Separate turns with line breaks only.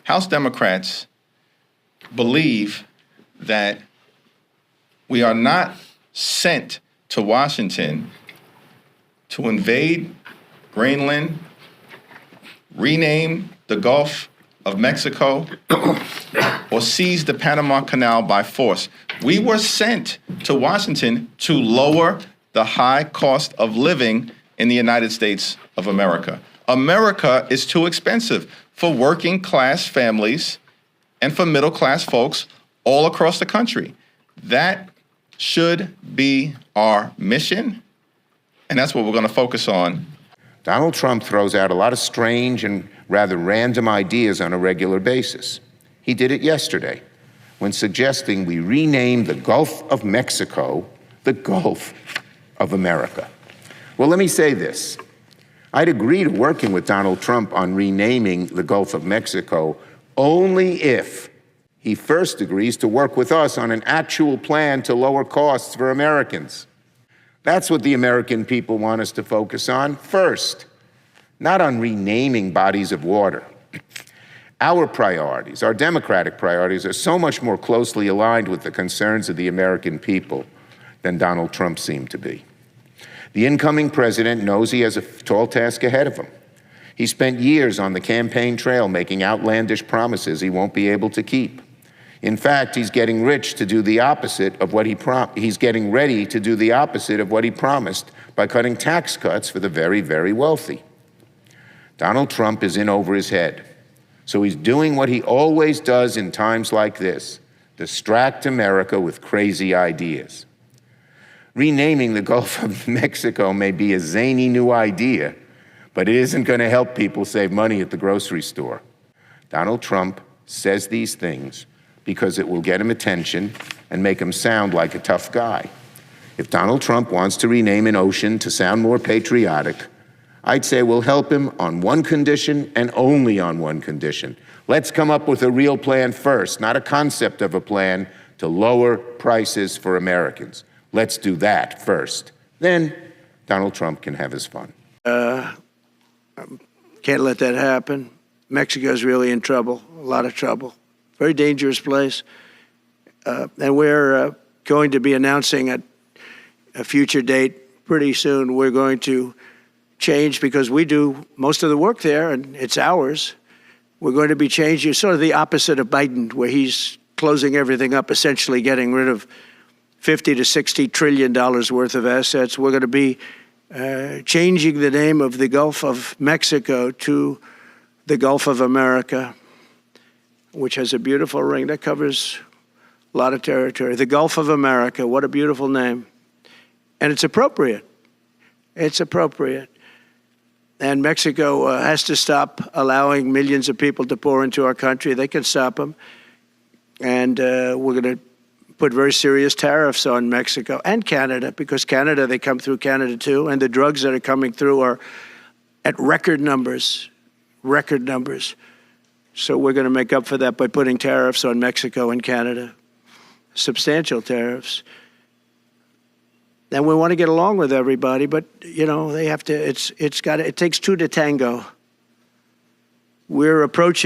House Democrats believe that we are not sent to Washington to invade Greenland, rename the Gulf of Mexico, or seize the Panama Canal by force. We were sent to Washington to lower the high cost of living in the United States of America. America is too expensive for working class families and for middle class folks all across the country. That should be our mission, and that's what we're going to focus on.
Donald Trump throws out a lot of strange and rather random ideas on a regular basis. He did it yesterday when suggesting we rename the Gulf of Mexico the Gulf of America. Well, let me say this. I'd agree to working with Donald Trump on renaming the Gulf of Mexico only if he first agrees to work with us on an actual plan to lower costs for Americans. That's what the American people want us to focus on first, not on renaming bodies of water. Our priorities, our democratic priorities, are so much more closely aligned with the concerns of the American people than Donald Trump seemed to be. The incoming president knows he has a tall task ahead of him. He spent years on the campaign trail making outlandish promises he won't be able to keep. In fact, he's getting rich to do the opposite of what he's getting ready to do the opposite of what he promised by cutting tax cuts for the very, very wealthy. Donald Trump is in over his head. So he's doing what he always does in times like this, distract America with crazy ideas. Renaming the Gulf of Mexico may be a zany new idea, but it isn't going to help people save money at the grocery store. Donald Trump says these things because it will get him attention and make him sound like a tough guy. If Donald Trump wants to rename an ocean to sound more patriotic, I'd say we'll help him on one condition and only on one condition. Let's come up with a real plan first, not a concept of a plan to lower prices for Americans. Let's do that first. Then Donald Trump can have his fun.
Can't let that happen. Mexico's really in trouble, a lot of trouble. Very dangerous place. And we're going to be announcing at a future date pretty soon. We're going to change, because we do most of the work there and it's ours. We're going to be changing, sort of the opposite of Biden, where he's closing everything up, essentially getting rid of $50 to $60 trillion worth of assets. We're going to be changing the name of the Gulf of Mexico to the Gulf of America, which has a beautiful ring that covers a lot of territory. The Gulf of America, what a beautiful name. And it's appropriate. It's appropriate. And Mexico has to stop allowing millions of people to pour into our country. They can stop them. And we're going to put very serious tariffs on Mexico and Canada, because Canada, they come through Canada too. And the drugs that are coming through are at record numbers, record numbers. So we're going to make up for that by putting tariffs on Mexico and Canada, substantial tariffs. And we want to get along with everybody, but you know, they have to. It takes two to tango. We're approaching